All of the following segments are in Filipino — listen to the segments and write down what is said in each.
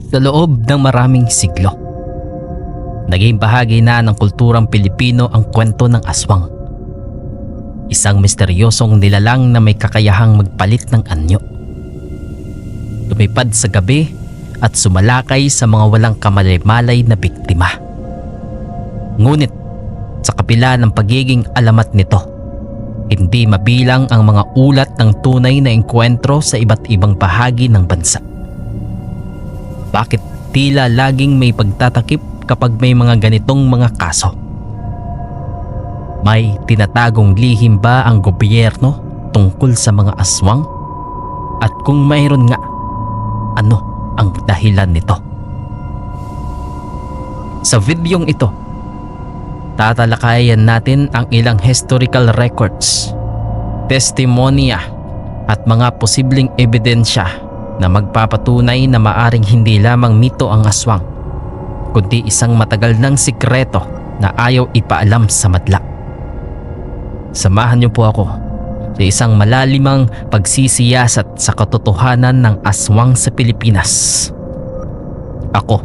Sa loob ng maraming siglo, naging bahagi na ng kulturang Pilipino ang kwento ng aswang. Isang misteryosong nilalang na may kakayahang magpalit ng anyo. Lumipad sa gabi at sumalakay sa mga walang kamalay-malay na biktima. Ngunit sa kabila ng pagiging alamat nito, hindi mabilang ang mga ulat ng tunay na engkwentro sa iba't ibang bahagi ng bansa. Bakit tila laging may pagtatakip kapag may mga ganitong mga kaso? May tinatagong lihim ba ang gobyerno tungkol sa mga aswang? At kung mayroon nga, ano ang dahilan nito? Sa videong ito, tatalakayan natin ang ilang historical records, testimonya at mga posibleng ebidensya na magpapatunay na maaring hindi lamang mito ang aswang, kundi isang matagal ng sikreto na ayaw ipaalam sa madla. Samahan niyo po ako sa isang malalimang pagsisiyasat sa katotohanan ng aswang sa Pilipinas. Ako,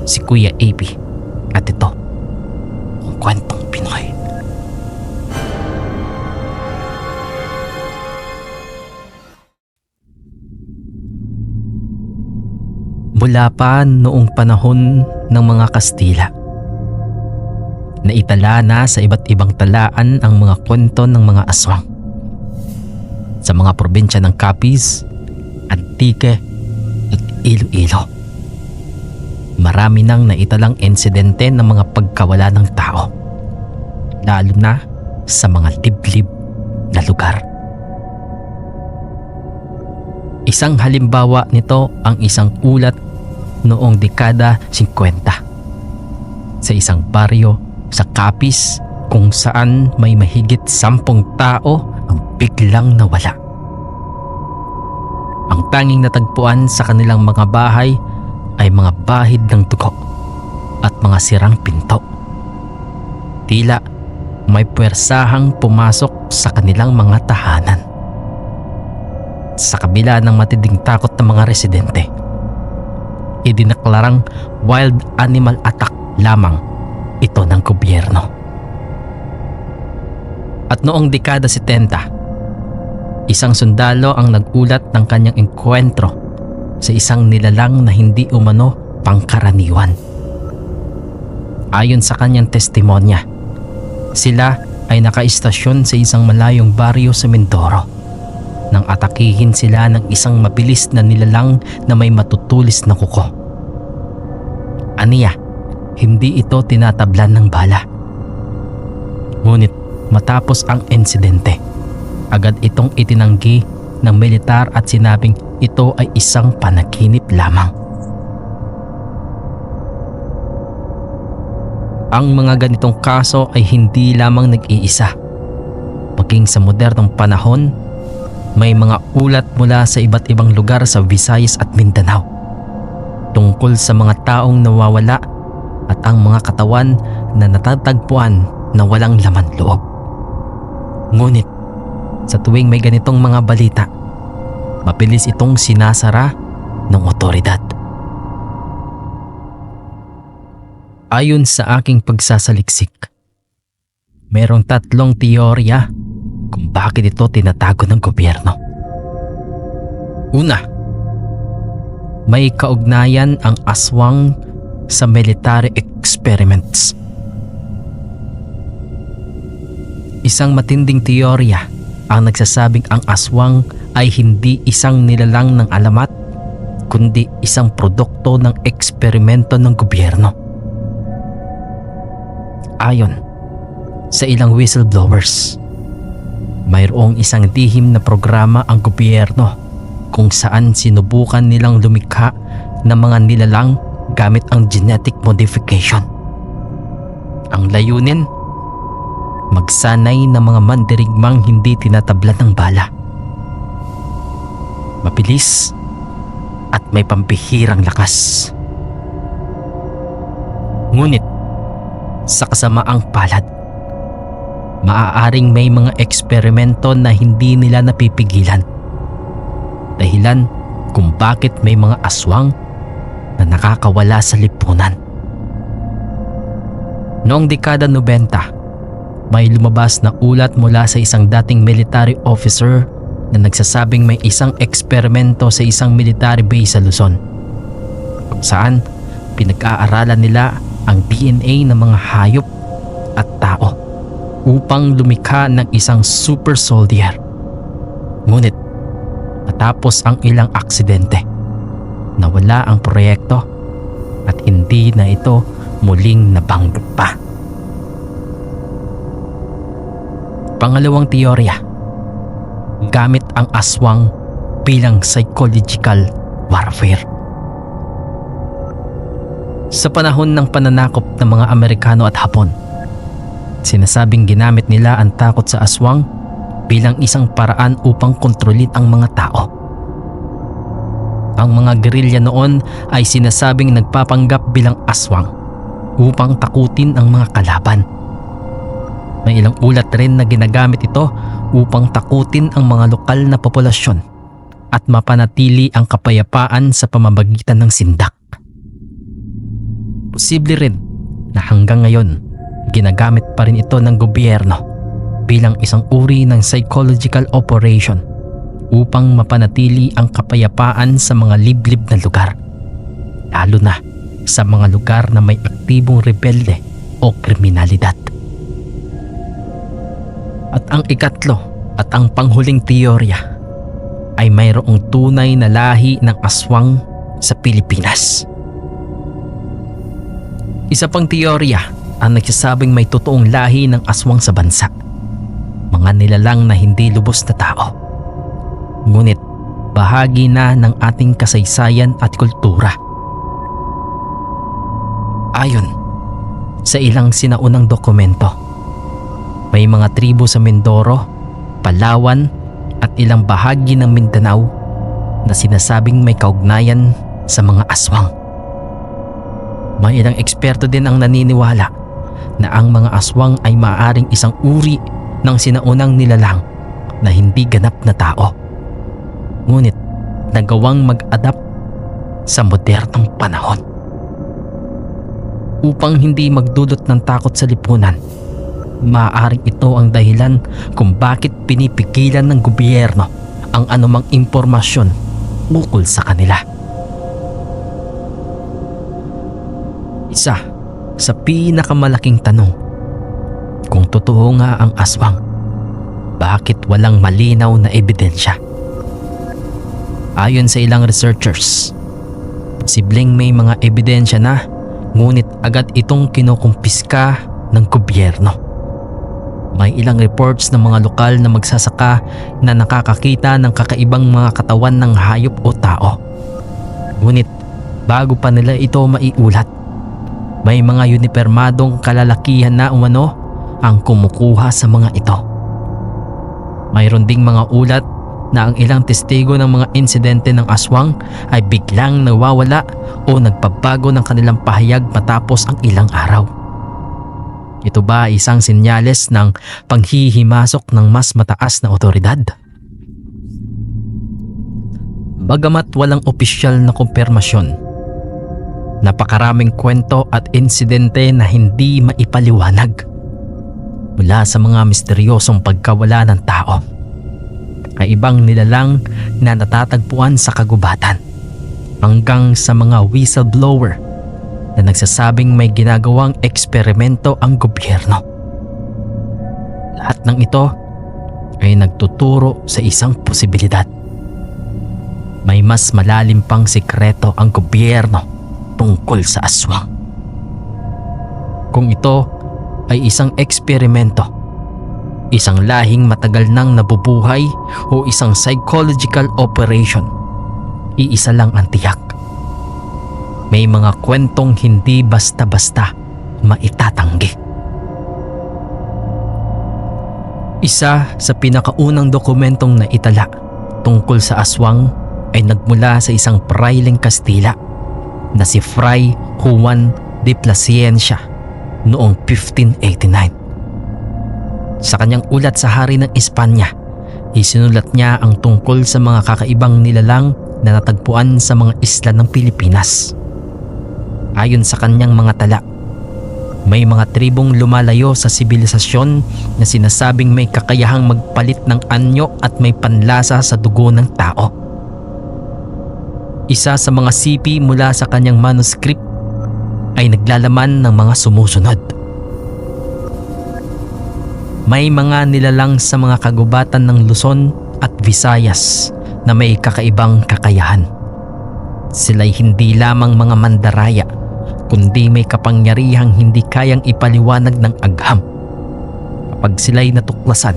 si Kuya AP, at ito ang Kwentong Pinoy. Mula pa noong panahon ng mga Kastila, naitala na sa iba't ibang talaan ang mga kwento ng mga aswang. Sa mga probinsya ng Capiz, Antique at Iloilo, marami nang naitalang insidente ng mga pagkawala ng tao, lalo na sa mga liblib na lugar. Isang halimbawa nito ang isang ulat noong dekada 50 sa isang baryo sa Capiz kung saan may mahigit 10 tao ang biglang nawala. Ang tanging natagpuan sa kanilang mga bahay ay mga bahid ng dugo at mga sirang pinto. Tila may puwersahang pumasok sa kanilang mga tahanan. Sa kabila ng matinding takot ng mga residente, idineklarang wild animal attack lamang ito ng gobyerno. At noong dekada 70, isang sundalo ang nagulat ng kanyang engkwentro sa isang nilalang na hindi umano pangkaraniwan. Ayon sa kanyang testimonya, sila ay nakaistasyon sa isang malayong baryo sa Mindoro nang atakihin sila ng isang mabilis na nilalang na may matutulis na kuko. Aniya, hindi ito tinatablan ng bala. Ngunit matapos ang insidente, agad itong itinanggi ng militar at sinabing ito ay isang panaginip lamang. Ang mga ganitong kaso ay hindi lamang nag-iisa. Maging sa modernong panahon, may mga ulat mula sa iba't ibang lugar sa Visayas at Mindanao tungkol sa mga taong nawawala at ang mga katawan na natatagpuan na walang laman loob. Ngunit sa tuwing may ganitong mga balita, mabilis itong sinasara ng otoridad. Ayon sa aking pagsasaliksik, merong 3 teorya kung bakit ito tinatago ng gobyerno. Una, may kaugnayan ang aswang sa military experiments. Isang matinding teorya ang nagsasabing ang aswang ay hindi isang nilalang ng alamat, kundi isang produkto ng eksperimento ng gobyerno. Ayon sa ilang whistleblowers, mayroong isang lihim na programa ang gobyerno kung saan sinubukan nilang lumikha ng mga nilalang gamit ang genetic modification. Ang layunin, magsanay ng mga mandirigmang hindi tinatablan ng bala. Mabilis at may pampihirang lakas. Ngunit sa kasamaang palad, maaaring may mga eksperimento na hindi nila napipigilan. Dahilan kung bakit may mga aswang na nakakawala sa lipunan. Noong dekada 90, may lumabas na ulat mula sa isang dating military officer na nagsasabing may isang eksperimento sa isang military base sa Luzon, kung saan pinag-aaralan nila ang DNA ng mga hayop at tao upang lumikha ng isang super soldier. Ngunit matapos ang ilang aksidente, nawala ang proyekto at hindi na ito muling nabanggit pa. Pangalawang teorya, gamit ang aswang bilang psychological warfare. Sa panahon ng pananakop ng mga Amerikano at Hapon, sinasabing ginamit nila ang takot sa aswang bilang isang paraan upang kontrolin ang mga tao. Ang mga gerilya noon ay sinasabing nagpapanggap bilang aswang upang takutin ang mga kalaban. May ilang ulat rin na ginagamit ito upang takutin ang mga lokal na populasyon at mapanatili ang kapayapaan sa pamamagitan ng sindak. Posible rin na hanggang ngayon ginagamit pa rin ito ng gobyerno bilang isang uri ng psychological operation upang mapanatili ang kapayapaan sa mga liblib na lugar, lalo na sa mga lugar na may aktibong rebelde o kriminalidad. At ang ikatlo at ang panghuling teorya ay mayroong tunay na lahi ng aswang sa Pilipinas. Isa pang teorya ang nagsasabing may totoong lahi ng aswang sa bansa, mga nilalang na hindi lubos na tao, ngunit bahagi na ng ating kasaysayan at kultura. Ayon sa ilang sinaunang dokumento, may mga tribo sa Mindoro, Palawan at ilang bahagi ng Mindanao na sinasabing may kaugnayan sa mga aswang. May ilang eksperto din ang naniniwala na ang mga aswang ay maaaring isang uri ng sinaunang nilalang na hindi ganap na tao, ngunit nagawang mag-adapt sa modernong panahon. Upang hindi magdulot ng takot sa lipunan, maaaring ito ang dahilan kung bakit pinipigilan ng gobyerno ang anumang impormasyon ukol sa kanila. Isa sa pinakamalaking tanong, kung totoo nga ang aswang, bakit walang malinaw na ebidensya? Ayon sa ilang researchers, posibleng may mga ebidensya na, ngunit agad itong kinukumpiska ng gobyerno. May ilang reports ng mga lokal na magsasaka na nakakakita ng kakaibang mga katawan ng hayop o tao, ngunit bago pa nila ito maiulat, may mga unipermadong kalalakihan na umano ang kumukuha sa mga ito. Mayroon ding mga ulat na ang ilang testigo ng mga insidente ng aswang ay biglang nawawala o nagpabago ng kanilang pahayag matapos ang ilang araw. Ito ba ay isang senyales ng panghihimasok ng mas mataas na otoridad? Bagamat walang opisyal na kumpirmasyon, napakaraming kwento at insidente na hindi maipaliwanag, mula sa mga misteryosong pagkawala ng tao, kaibang nilalang na natatagpuan sa kagubatan, hanggang sa mga whistleblower na nagsasabing may ginagawang eksperimento ang gobyerno. Lahat ng ito ay nagtuturo sa isang posibilidad. May mas malalim pang sikreto ang gobyerno tungkol sa aswang. Kung ito ay isang eksperimento, isang lahing matagal nang nabubuhay o isang psychological operation, iisa lang ang tiyak: may mga kwentong hindi basta-basta maitatanggi. Isa sa pinakaunang dokumentong naitala tungkol sa aswang ay nagmula sa isang prayleng Kastila na si Fray Juan de Plasencia noong 1589. Sa kanyang ulat sa hari ng Espanya, isinulat niya ang tungkol sa mga kakaibang nilalang na natagpuan sa mga isla ng Pilipinas. Ayon sa kanyang mga tala, may mga tribong lumalayo sa sibilisasyon na sinasabing may kakayahang magpalit ng anyo at may panlasa sa dugo ng tao. Isa sa mga sipi mula sa kanyang manuscript ay naglalaman ng mga sumusunod. May mga nilalang sa mga kagubatan ng Luzon at Visayas na may kakaibang kakayahan. Sila'y hindi lamang mga mandaraya, kundi may kapangyarihang hindi kayang ipaliwanag ng agham. Kapag sila'y natuklasan,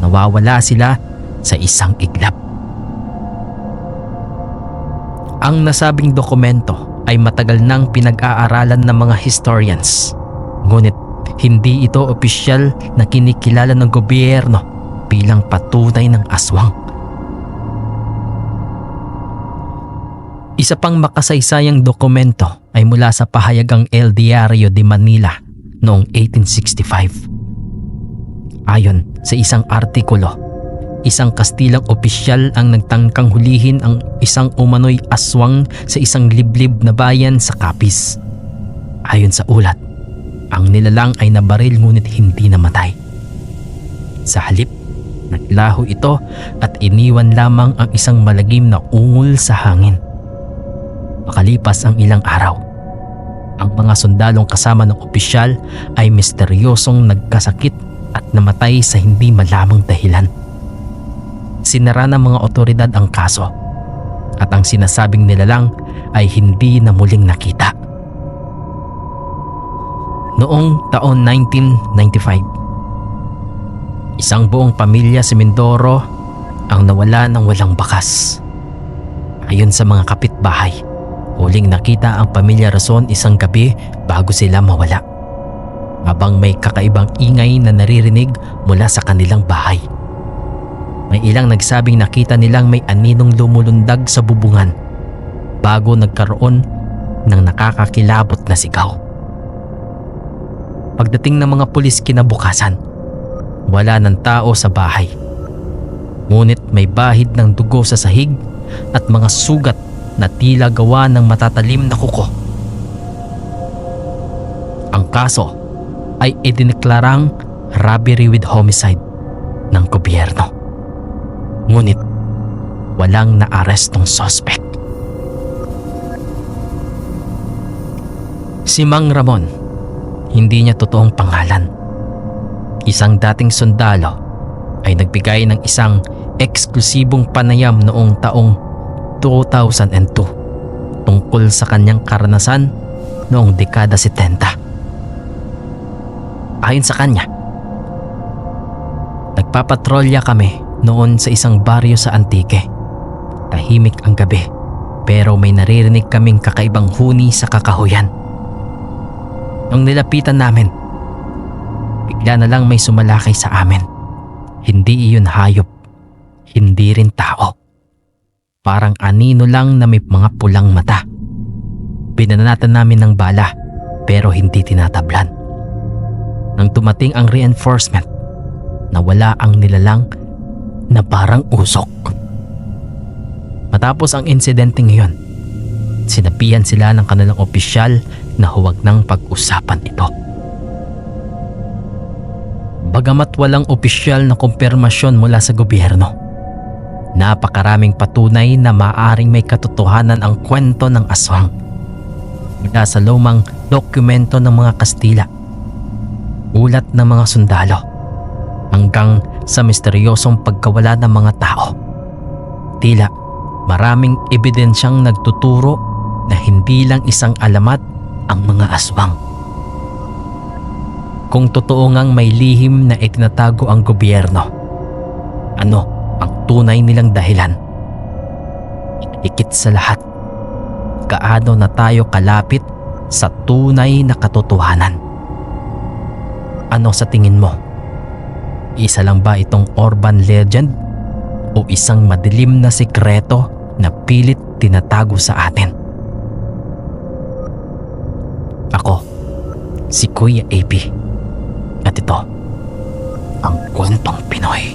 nawawala sila sa isang iglap. Ang nasabing dokumento ay matagal nang pinag-aaralan ng mga historians, ngunit hindi ito opisyal na kinikilala ng gobyerno bilang patunay ng aswang. Isa pang makasaysayang dokumento ay mula sa pahayagang El Diario de Manila noong 1865. Ayon sa isang artikulo, isang Kastilang opisyal ang nagtangkang hulihin ang isang umano'y aswang sa isang liblib na bayan sa Capiz. Ayon sa ulat, ang nilalang ay nabaril ngunit hindi namatay. Sa halip, naglaho ito at iniwan lamang ang isang malagim na ungol sa hangin. Makalipas ang ilang araw, ang mga sundalong kasama ng opisyal ay misteryosong nagkasakit at namatay sa hindi malamang dahilan. Sinara ng mga otoridad ang kaso at ang sinasabing nilalang ay hindi na muling nakita. Noong taon 1995, isang buong pamilya sa Mindoro ang nawala ng walang bakas. Ayon sa mga kapitbahay, huling nakita ang pamilya Rason isang gabi bago sila mawala, habang may kakaibang ingay na naririnig mula sa kanilang bahay. May ilang nagsabing nakita nilang may aninong lumulundag sa bubungan bago nagkaroon ng nakakakilabot na sigaw. Pagdating ng mga pulis kinabukasan, wala ng tao sa bahay. Ngunit may bahid ng dugo sa sahig at mga sugat na tila gawa ng matatalim na kuko. Ang kaso ay idineklarang robbery with homicide ng gobyerno. Ngunit walang naarestong suspect. Si Mang Ramon, hindi niya totoong pangalan. Isang dating sundalo ay nagbigay ng isang eksklusibong panayam noong taong 2002 tungkol sa kanyang karanasan noong dekada 70. Ayon sa kanya, nagpapatrolya kami noon sa isang baryo sa Antique. Tahimik ang gabi, pero may naririnig kaming kakaibang huni sa kakahuyan. Nung nilapitan namin, bigla na lang may sumalakay sa amin. Hindi iyon hayop, hindi rin tao. Parang anino lang na may mga pulang mata. Binanatan namin ng bala, pero hindi tinatablan. Nang dumating ang reinforcement, nawala ang nilalang na parang usok. Matapos ang insidenteng iyon, sinabihan sila ng kanilang opisyal na huwag nang pag-usapan ito. Bagamat walang opisyal na kumpirmasyon mula sa gobyerno, napakaraming patunay na maaaring may katotohanan ang kwento ng aswang. Mula sa lumang dokumento ng mga Kastila, ulat ng mga sundalo, hanggang sa misteryosong pagkawala ng mga tao. Tila maraming ebidensyang nagtuturo na hindi lang isang alamat ang mga aswang. Kung totoo ngang may lihim na itinatago ang gobyerno, ano ang tunay nilang dahilan? Higit sa lahat, gaano na tayo kalapit sa tunay na katotohanan? Ano sa tingin mo? Isa lang ba itong urban legend o isang madilim na sikreto na pilit tinatago sa atin? Ako, si Kuya AP, at ito ang Kwentong Pinoy.